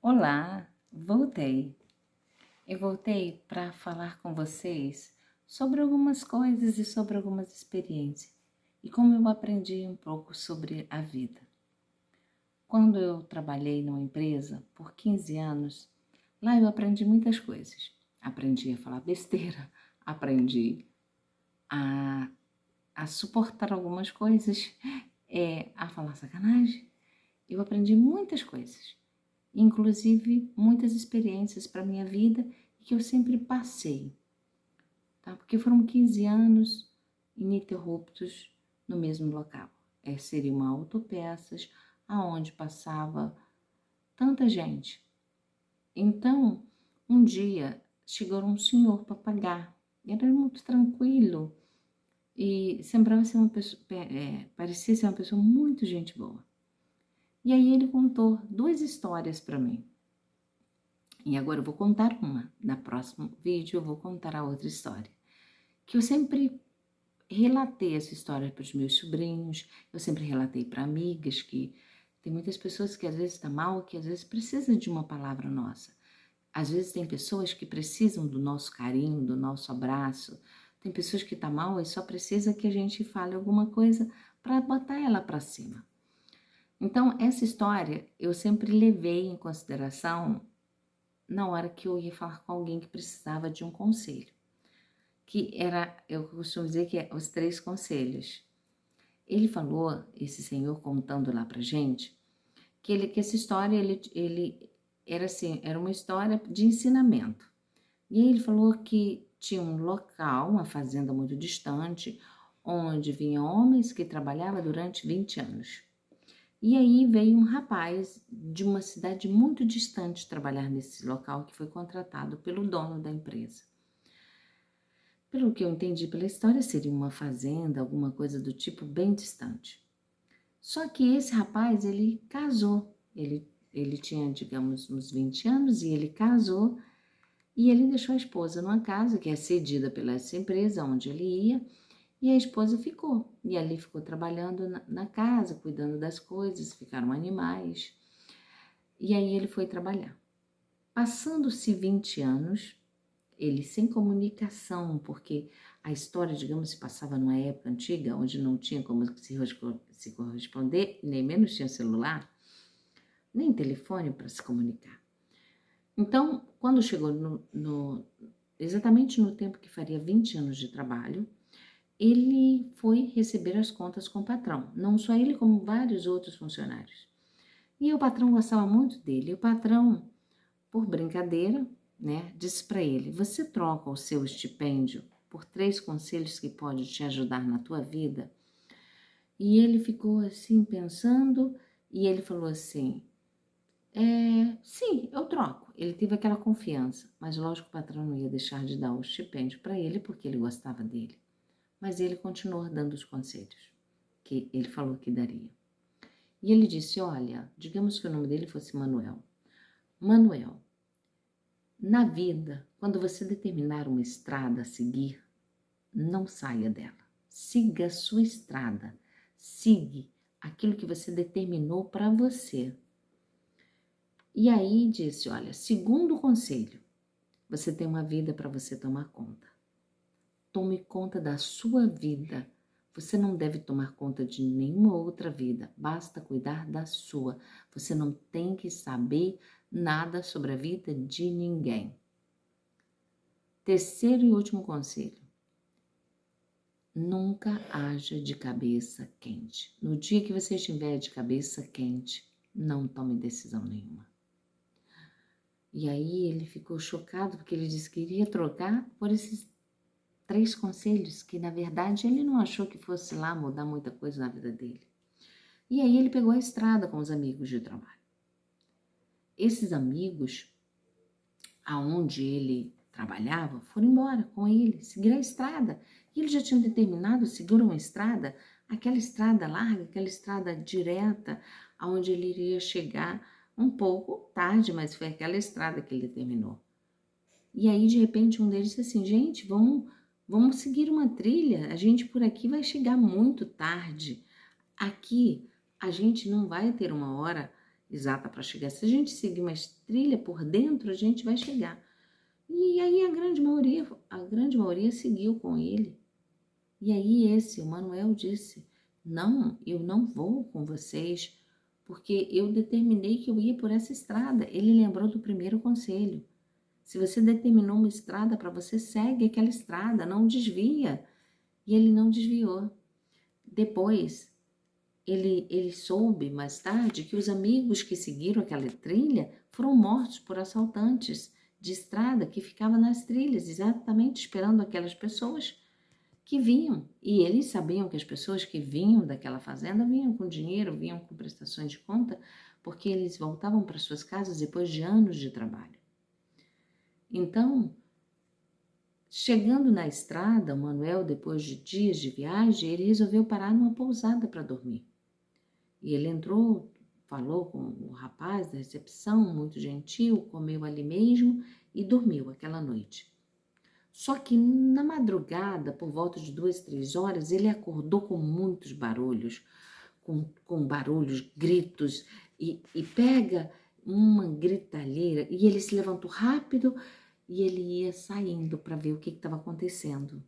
Olá, voltei. Eu voltei para falar com vocês sobre algumas coisas e sobre algumas experiências e como eu aprendi um pouco sobre a vida. Quando eu trabalhei numa empresa por 15 anos, lá eu aprendi muitas coisas. Aprendi a falar besteira, aprendi a, a suportar algumas coisas, a falar sacanagem. Eu aprendi muitas coisas, inclusive muitas experiências para minha vida que eu sempre passei, tá? Porque foram 15 anos ininterruptos no mesmo local. Seria uma autopeças aonde passava tanta gente. Então, um dia chegou um senhor para pagar. Era muito tranquilo e sembrava ser uma pessoa, parecia ser uma pessoa muito gente boa. E aí ele contou duas histórias para mim. E agora eu vou contar uma. No próximo vídeo eu vou contar a outra história. Que eu sempre relatei essa história para os meus sobrinhos, eu sempre relatei para amigas, que tem muitas pessoas que às vezes estão mal, que às vezes precisam de uma palavra nossa. Às vezes tem pessoas que precisam do nosso carinho, do nosso abraço. Tem pessoas que estão mal e só precisa que a gente fale alguma coisa para botar ela para cima. Então, essa história eu sempre levei em consideração na hora que eu ia falar com alguém que precisava de um conselho. Que era, eu costumo dizer que é os 3 conselhos. Ele falou, esse senhor contando lá pra gente, que essa história, ele era assim, era uma história de ensinamento. E aí ele falou que tinha um local, uma fazenda muito distante, onde vinham homens que trabalhavam durante 20 anos. E aí veio um rapaz de uma cidade muito distante trabalhar nesse local, que foi contratado pelo dono da empresa. Pelo que eu entendi pela história, seria uma fazenda, alguma coisa do tipo bem distante. Só que esse rapaz, ele casou. Ele tinha, digamos, uns 20 anos e ele casou e ele deixou a esposa numa casa que é cedida pela essa empresa onde ele ia e a esposa ficou. E ali ficou trabalhando na casa, cuidando das coisas, ficaram animais. E aí ele foi trabalhar. Passando-se 20 anos, ele sem comunicação, porque a história, digamos, se passava numa época antiga, onde não tinha como se corresponder, nem menos tinha celular, nem telefone para se comunicar. Então, quando chegou exatamente no tempo que faria 20 anos de trabalho, ele foi receber as contas com o patrão, não só ele, como vários outros funcionários. E o patrão gostava muito dele. E o patrão, por brincadeira, né, disse para ele: você troca o seu estipêndio por 3 conselhos que podem te ajudar na tua vida? E ele ficou assim pensando e ele falou assim: sim, eu troco. Ele teve aquela confiança, mas lógico que o patrão não ia deixar de dar o estipêndio para ele porque ele gostava dele. Mas ele continuou dando os conselhos que ele falou que daria. E ele disse: olha, digamos que o nome dele fosse Manuel. Manuel, na vida, quando você determinar uma estrada a seguir, não saia dela. Siga a sua estrada. Siga aquilo que você determinou para você. E aí disse: olha, segundo conselho, você tem uma vida para você tomar conta. Tome conta da sua vida. Você não deve tomar conta de nenhuma outra vida, basta cuidar da sua. Você não tem que saber nada sobre a vida de ninguém. Terceiro e último conselho: nunca haja de cabeça quente. No dia que você estiver de cabeça quente, não tome decisão nenhuma. E aí ele ficou chocado porque ele disse que iria trocar por esses 3 conselhos que, na verdade, ele não achou que fosse lá mudar muita coisa na vida dele. E aí ele pegou a estrada com os amigos de trabalho. Esses amigos, aonde ele trabalhava, foram embora com ele, seguiram a estrada. E ele já tinha determinado seguir uma estrada, aquela estrada larga, aquela estrada direta, aonde ele iria chegar um pouco tarde, mas foi aquela estrada que ele determinou. E aí, de repente, um deles disse assim: gente, vamos seguir uma trilha, a gente por aqui vai chegar muito tarde. Aqui a gente não vai ter uma hora exata para chegar. Se a gente seguir uma trilha por dentro, a gente vai chegar. E aí a grande maioria seguiu com ele. E aí o Manuel disse, não, eu não vou com vocês, porque eu determinei que eu ia por essa estrada. Ele lembrou do primeiro conselho. Se você determinou uma estrada para você, segue aquela estrada, não desvia. E ele não desviou. Depois, ele soube mais tarde que os amigos que seguiram aquela trilha foram mortos por assaltantes de estrada que ficavam nas trilhas, exatamente esperando aquelas pessoas que vinham. E eles sabiam que as pessoas que vinham daquela fazenda vinham com dinheiro, vinham com prestações de conta, porque eles voltavam para suas casas depois de anos de trabalho. Então, chegando na estrada, o Manuel, depois de dias de viagem, ele resolveu parar numa pousada para dormir. E ele entrou, falou com o rapaz da recepção, muito gentil, comeu ali mesmo e dormiu aquela noite. Só que na madrugada, por volta de 2, 3 horas, ele acordou com muitos barulhos, com barulhos, gritos, e pega uma gritalheira, e ele se levantou rápido e ele ia saindo para ver o que estava acontecendo.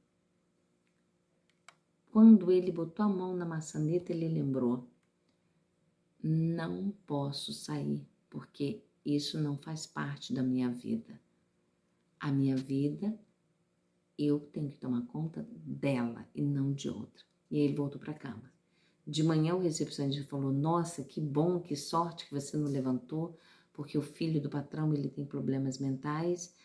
Quando ele botou a mão na maçaneta, ele lembrou, não posso sair, porque isso não faz parte da minha vida. A minha vida, eu tenho que tomar conta dela e não de outra. E aí ele voltou para a cama. De manhã o recepcionista falou, nossa, que bom, que sorte que você não levantou, porque o filho do patrão ele tem problemas mentais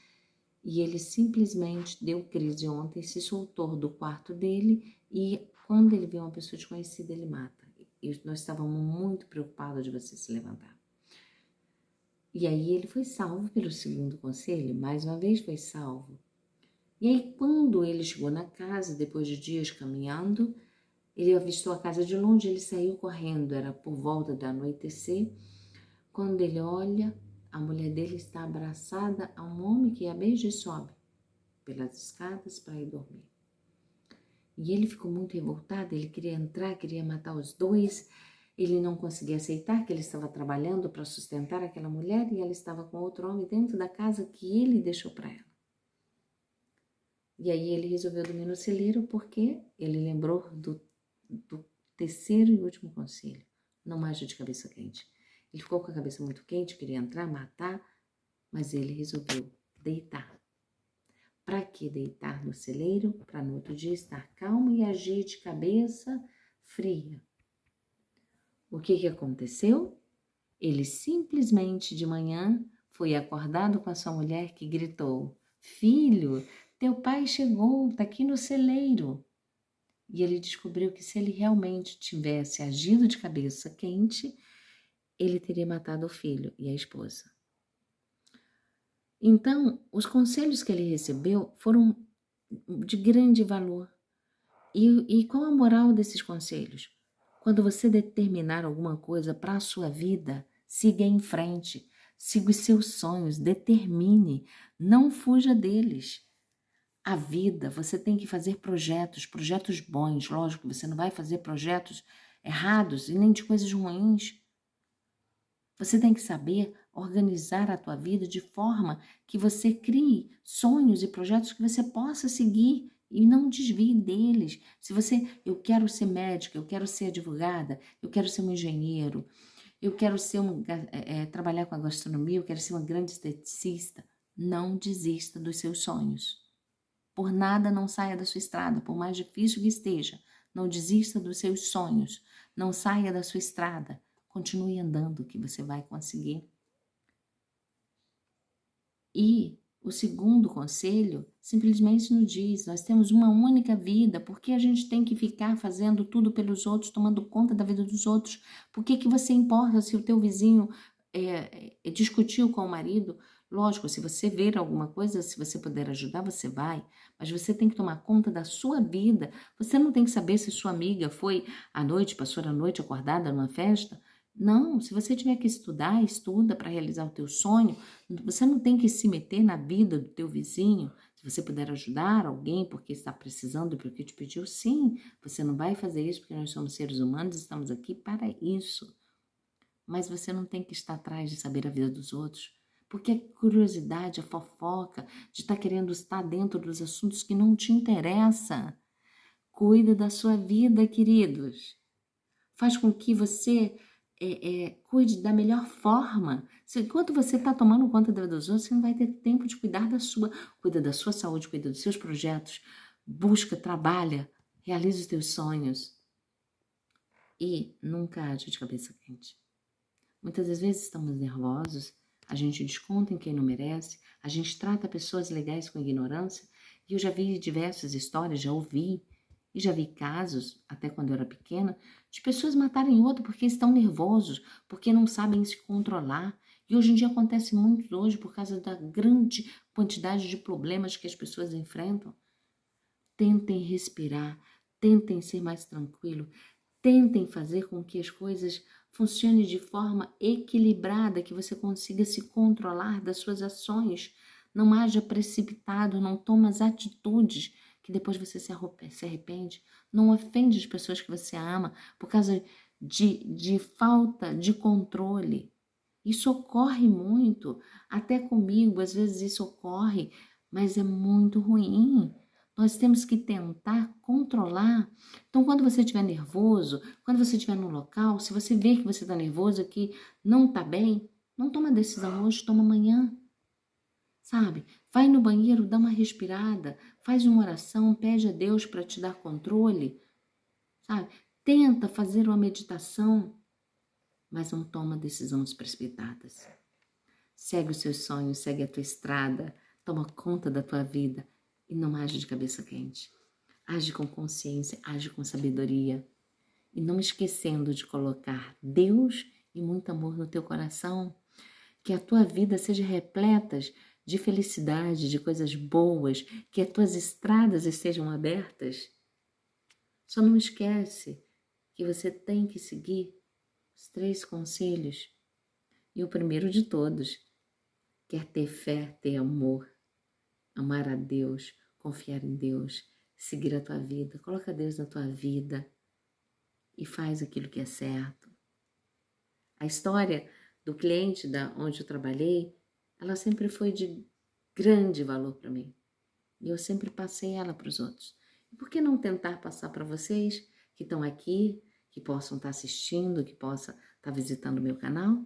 e ele simplesmente deu crise ontem, se soltou do quarto dele e quando ele vê uma pessoa desconhecida ele mata. E nós estávamos muito preocupados de você se levantar. E aí ele foi salvo pelo segundo conselho, mais uma vez foi salvo. E aí quando ele chegou na casa, depois de dias caminhando, ele avistou a casa de longe, ele saiu correndo, era por volta do anoitecer. Quando ele olha, a mulher dele está abraçada a um homem que a beija e sobe pelas escadas para ir dormir. E ele ficou muito revoltado, ele queria entrar, queria matar os dois. Ele não conseguia aceitar que ele estava trabalhando para sustentar aquela mulher e ela estava com outro homem dentro da casa que ele deixou para ela. E aí ele resolveu dormir no celeiro porque ele lembrou do terceiro e último conselho, não haja de cabeça quente. Ele ficou com a cabeça muito quente, queria entrar, matar, mas ele resolveu deitar. Para que deitar no celeiro? Para no outro dia estar calmo e agir de cabeça fria. O que aconteceu? Ele simplesmente de manhã foi acordado com a sua mulher que gritou, filho, teu pai chegou, está aqui no celeiro. E ele descobriu que se ele realmente tivesse agido de cabeça quente, ele teria matado o filho e a esposa. Então, os conselhos que ele recebeu foram de grande valor. E qual a moral desses conselhos? Quando você determinar alguma coisa para a sua vida, siga em frente, siga os seus sonhos, determine, não fuja deles. A vida, você tem que fazer projetos bons, lógico, você não vai fazer projetos errados e nem de coisas ruins. Você tem que saber organizar a tua vida de forma que você crie sonhos e projetos que você possa seguir e não desvie deles. Se você, eu quero ser médica, eu quero ser advogada, eu quero ser um engenheiro, eu quero ser trabalhar com a gastronomia, eu quero ser uma grande esteticista, não desista dos seus sonhos. Por nada não saia da sua estrada, por mais difícil que esteja, não desista dos seus sonhos, não saia da sua estrada. Continue andando que você vai conseguir. E o segundo conselho simplesmente nos diz, nós temos uma única vida, por que a gente tem que ficar fazendo tudo pelos outros, tomando conta da vida dos outros? Por que você importa se o teu vizinho discutiu com o marido? Lógico, se você ver alguma coisa, se você puder ajudar, você vai, mas você tem que tomar conta da sua vida. Você não tem que saber se sua amiga foi à noite, passou a noite acordada numa festa. Não, se você tiver que estudar, estuda para realizar o teu sonho. Você não tem que se meter na vida do teu vizinho. Se você puder ajudar alguém porque está precisando e porque te pediu, sim. Você não vai fazer isso porque nós somos seres humanos e estamos aqui para isso. mas você não tem que estar atrás de saber a vida dos outros, porque a curiosidade, a fofoca, de estar querendo estar dentro dos assuntos que não te interessam. Cuida da sua vida, queridos. Faz com que você cuide da melhor forma. Enquanto você está tomando conta da vida dos outros, você não vai ter tempo de cuidar da sua. Cuida da sua saúde, cuida dos seus projetos, busca, trabalha, realiza os teus sonhos. E nunca age de cabeça quente. Muitas das vezes estamos nervosos, a gente desconta em quem não merece, a gente trata pessoas legais com ignorância, e eu já vi diversas histórias, já ouvi, e já vi casos, até quando eu era pequena, de pessoas matarem outro porque estão nervosos, porque não sabem se controlar. E hoje em dia acontece muito hoje por causa da grande quantidade de problemas que as pessoas enfrentam. Tentem respirar, tentem ser mais tranquilo, tentem fazer com que as coisas funcionem de forma equilibrada, que você consiga se controlar das suas ações. Não haja precipitado, não toma as atitudes que depois você se arrepende. Não ofende as pessoas que você ama por causa de falta de controle. Isso ocorre muito, até comigo, às vezes isso ocorre, mas é muito ruim. Nós temos que tentar controlar. Então, quando você estiver nervoso, quando você estiver no local, se você vê que você está nervoso, que não está bem, não toma decisão hoje, toma amanhã. Sabe? Vai no banheiro, dá uma respirada, faz uma oração, pede a Deus para te dar controle. Sabe? Tenta fazer uma meditação, mas não toma decisões precipitadas. Segue os seus sonhos, segue a tua estrada, toma conta da tua vida e não age de cabeça quente. Age com consciência, age com sabedoria e não esquecendo de colocar Deus e muito amor no teu coração. Que a tua vida seja repleta de felicidade, de coisas boas, que as tuas estradas estejam abertas. Só não esquece que você tem que seguir os 3 conselhos. E o primeiro de todos, quer ter fé, ter amor, amar a Deus, confiar em Deus, seguir a tua vida, coloca Deus na tua vida e faz aquilo que é certo. A história do cliente onde eu trabalhei, ela sempre foi de grande valor para mim. E eu sempre passei ela para os outros. E por que não tentar passar para vocês que estão aqui, que possam estar assistindo, que possam estar visitando o meu canal?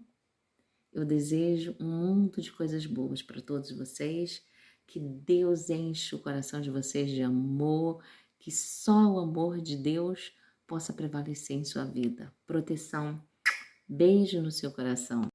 Eu desejo um mundo de coisas boas para todos vocês, que Deus enche o coração de vocês de amor, que só o amor de Deus possa prevalecer em sua vida. Proteção, beijo no seu coração.